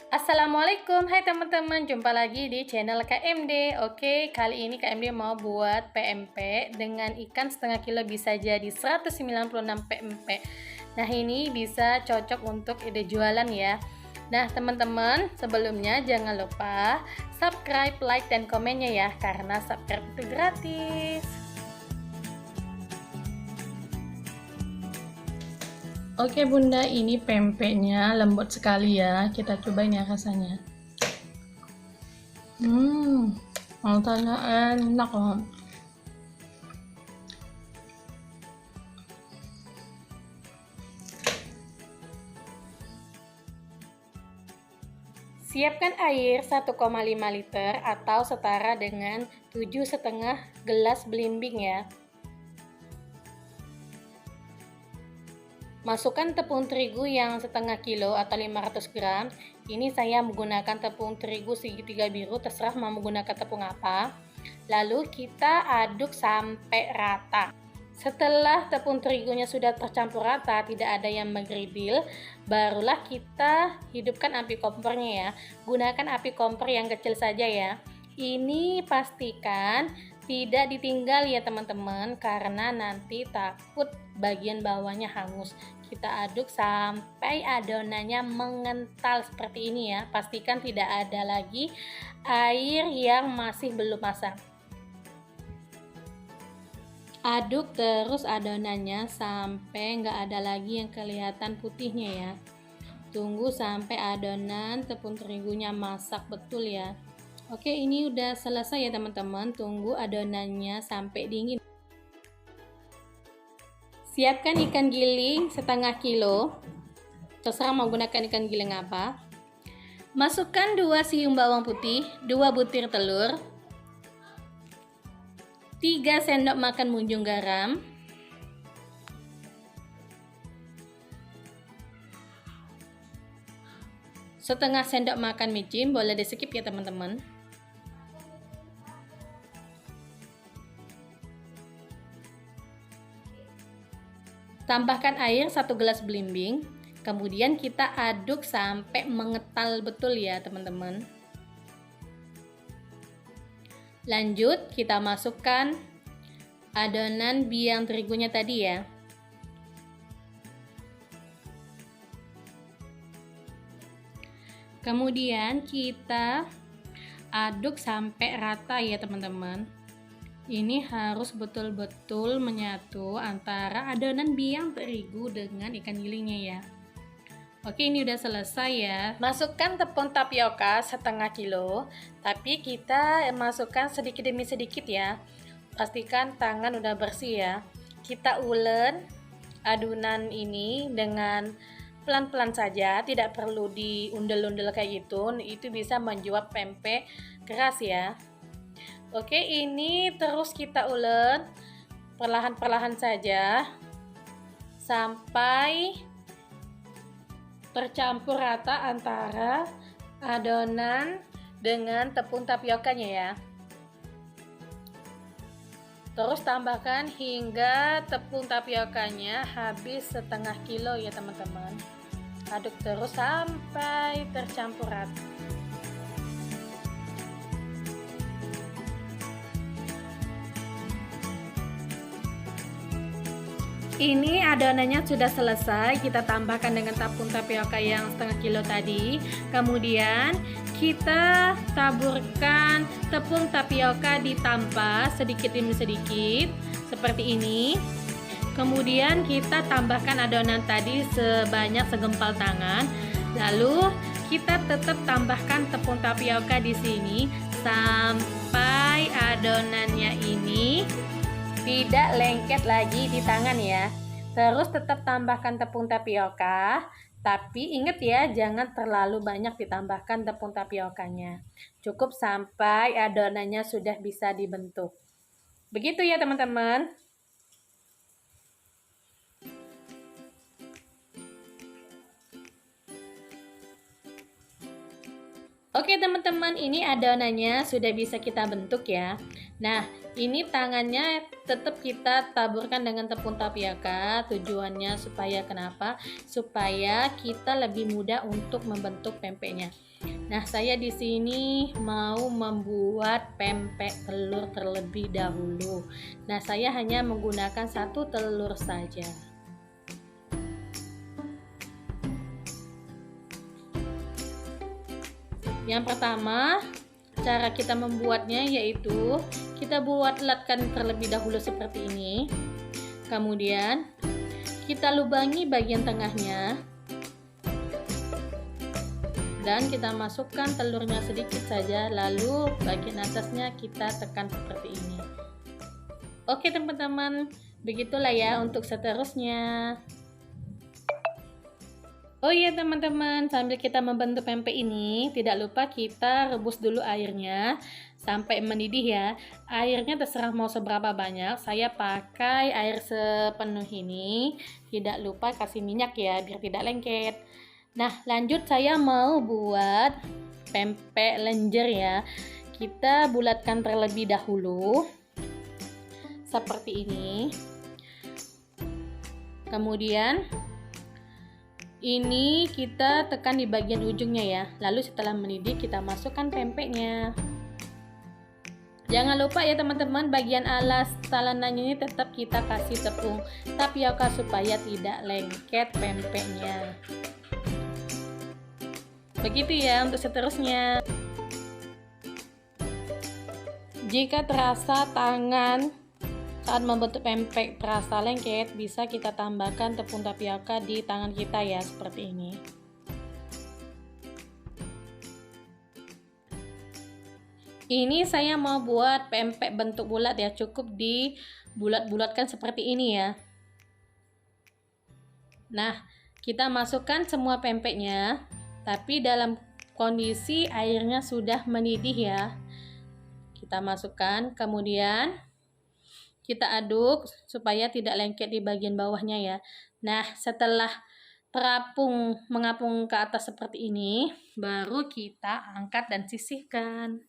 Assalamualaikum, hai teman-teman, jumpa lagi di channel KMD. Oke, kali ini KMD mau buat PMP dengan ikan setengah kilo bisa jadi 196 PMP. Nah, ini bisa cocok untuk ide jualan ya. Nah, teman-teman, sebelumnya jangan lupa subscribe, like, dan komennya ya, karena subscribe itu gratis. Oke Bunda, ini pempeknya lembut sekali ya. Kita cobain ya rasanya. Rasanya enak banget. Siapkan air 1,5 liter atau setara dengan 7,5 gelas belimbing ya. Masukkan tepung terigu yang setengah kilo atau 500 gram. Ini saya menggunakan tepung terigu segitiga biru, terserah mau menggunakan tepung apa. Lalu kita aduk sampai rata. Setelah tepung terigunya sudah tercampur rata, tidak ada yang menggeribil, barulah kita hidupkan api kompornya ya. Gunakan api kompor yang kecil saja ya. Ini pastikan tidak ditinggal ya teman-teman, karena nanti takut bagian bawahnya hangus. Kita aduk sampai adonannya mengental seperti ini ya. Pastikan tidak ada lagi air yang masih belum masak. Aduk terus adonannya sampai nggak ada lagi yang kelihatan putihnya ya. Tunggu sampai adonan tepung terigunya masak betul ya. Oke, ini udah selesai ya teman-teman. Tunggu adonannya sampai dingin. Siapkan ikan giling setengah kilo. Terserah mau gunakan ikan giling apa. Masukkan 2 siung bawang putih, 2 butir telur, 3 sendok makan munjung garam, setengah sendok makan micin, boleh di skip ya teman-teman. Tambahkan air 1 gelas belimbing, kemudian kita aduk sampai mengental betul ya teman-teman. Lanjut kita masukkan adonan biang terigunya tadi ya. Kemudian kita aduk sampai rata ya teman-teman. Ini harus betul-betul menyatu antara adonan biang terigu dengan ikan gilingnya ya. Oke, ini udah selesai ya. Masukkan tepung tapioka setengah kilo, tapi kita masukkan sedikit demi sedikit ya. Pastikan tangan udah bersih ya. Kita ulen adonan ini dengan pelan-pelan saja, tidak perlu diundel-undel kayak gitu. Itu bisa menjawab pempek keras ya. Oke, ini terus kita ulen perlahan-perlahan saja sampai tercampur rata antara adonan dengan tepung tapiokanya ya. Terus tambahkan hingga tepung tapiokanya habis setengah kilo ya teman-teman. Aduk terus sampai tercampur rata. Ini adonannya sudah selesai, kita tambahkan dengan tepung tapioka yang setengah kilo tadi. Kemudian kita taburkan tepung tapioka ditambah sedikit demi sedikit seperti ini. Kemudian kita tambahkan adonan tadi sebanyak segempal tangan. Lalu kita tetap tambahkan tepung tapioka di sini sampai adonannya ini tidak lengket lagi di tangan ya. Terus tetap tambahkan tepung tapioka, tapi ingat ya, jangan terlalu banyak ditambahkan tepung tapiokanya. Cukup sampai adonannya sudah bisa dibentuk. Begitu ya teman-teman. Oke teman-teman, ini adonannya sudah bisa kita bentuk ya. Nah, ini tangannya tetap kita taburkan dengan tepung tapioka. Tujuannya supaya kenapa? Supaya kita lebih mudah untuk membentuk pempeknya. Nah, saya di sini mau membuat pempek telur terlebih dahulu. Nah, saya hanya menggunakan 1 telur saja. Yang pertama, cara kita membuatnya yaitu kita bulatkan terlebih dahulu seperti ini. Kemudian kita lubangi bagian tengahnya dan kita masukkan telurnya sedikit saja, lalu bagian atasnya kita tekan seperti ini. Oke teman-teman, begitulah ya untuk seterusnya. Oh iya teman-teman, sambil kita membentuk pempek ini, tidak lupa kita rebus dulu airnya sampai mendidih ya. Airnya terserah mau seberapa banyak, saya pakai air sepenuh ini. Tidak lupa kasih minyak ya, biar tidak lengket. Nah, lanjut saya mau buat pempek lenjer ya. Kita bulatkan terlebih dahulu seperti ini. Kemudian ini kita tekan di bagian ujungnya ya. Lalu setelah mendidih kita masukkan pempeknya. Jangan lupa ya teman-teman, bagian alas talenannya ini tetap kita kasih tepung tapioka supaya tidak lengket pempeknya. Begitu ya untuk seterusnya. Jika terasa tangan saat membentuk pempek terasa lengket, bisa kita tambahkan tepung tapioka di tangan kita ya, seperti ini. Ini saya mau buat pempek bentuk bulat ya, cukup dibulat-bulatkan seperti ini ya. Nah, kita masukkan semua pempeknya, tapi dalam kondisi airnya sudah mendidih ya. Kita masukkan, kemudian kita aduk supaya tidak lengket di bagian bawahnya ya. Nah, setelah mengapung ke atas seperti ini, baru kita angkat dan sisihkan.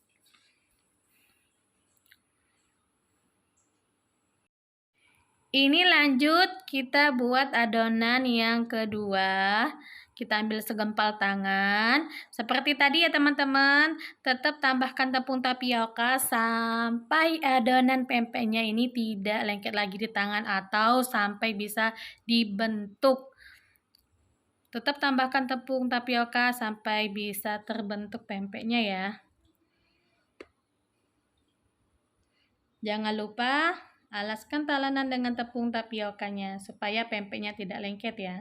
Ini lanjut kita buat adonan yang kedua. Kita ambil segempal tangan. Seperti tadi ya teman-teman, tetap tambahkan tepung tapioka sampai adonan pempeknya ini tidak lengket lagi di tangan atau sampai bisa dibentuk. Tetap tambahkan tepung tapioka sampai bisa terbentuk pempeknya ya. Jangan lupa alaskan talenan dengan tepung tapiokanya supaya pempeknya tidak lengket ya.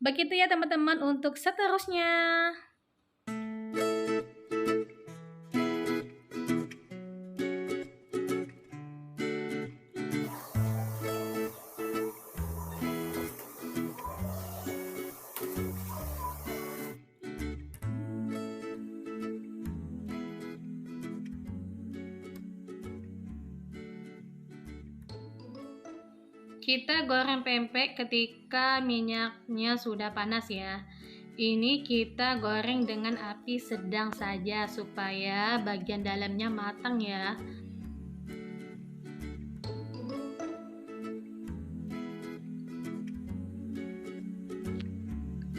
Begitu ya teman-teman untuk seterusnya. Kita goreng pempek ketika minyaknya sudah panas ya. Ini kita goreng dengan api sedang saja supaya bagian dalamnya matang ya.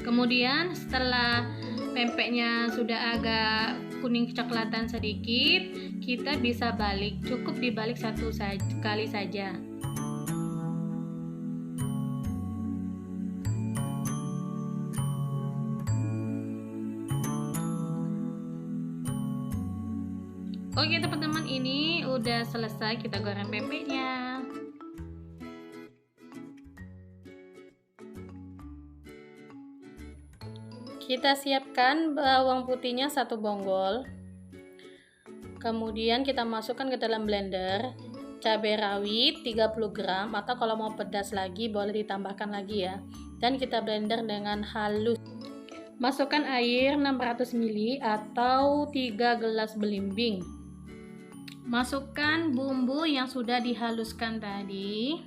Kemudian setelah pempeknya sudah agak kuning kecoklatan sedikit, kita bisa balik. Cukup dibalik satu kali saja. Oke teman-teman, ini udah selesai kita goreng pempeknya. Kita siapkan bawang putihnya 1 bonggol. Kemudian kita masukkan ke dalam blender. Cabai rawit 30 gram atau kalau mau pedas lagi boleh ditambahkan lagi ya. Dan kita blender dengan halus. Masukkan air 600 ml atau 3 gelas belimbing. Masukkan bumbu yang sudah dihaluskan tadi.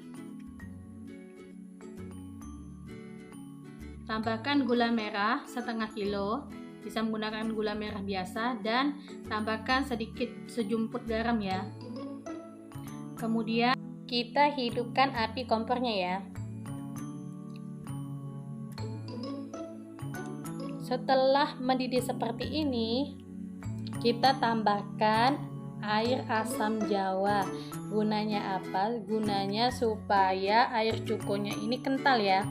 Tambahkan gula merah setengah kilo, bisa menggunakan gula merah biasa, dan tambahkan sedikit sejumput garam ya. Kemudian kita hidupkan api kompornya ya. Setelah mendidih seperti ini, kita tambahkan air asam jawa. Gunanya apa? Gunanya supaya air cukonya ini kental ya.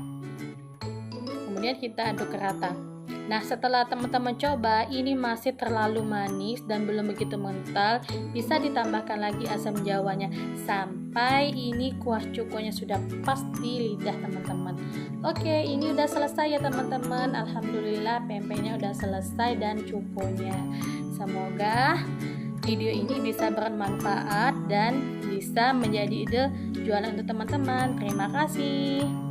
Kemudian kita aduk rata. Nah, setelah teman-teman coba ini masih terlalu manis dan belum begitu mengental, bisa ditambahkan lagi asam jawanya sampai ini kuah cukonya sudah pas di lidah teman-teman. Oke, ini udah selesai ya teman-teman. Alhamdulillah pempeknya udah selesai dan cukonya. Semoga video ini bisa bermanfaat dan bisa menjadi ide jualan untuk teman-teman. Terima kasih.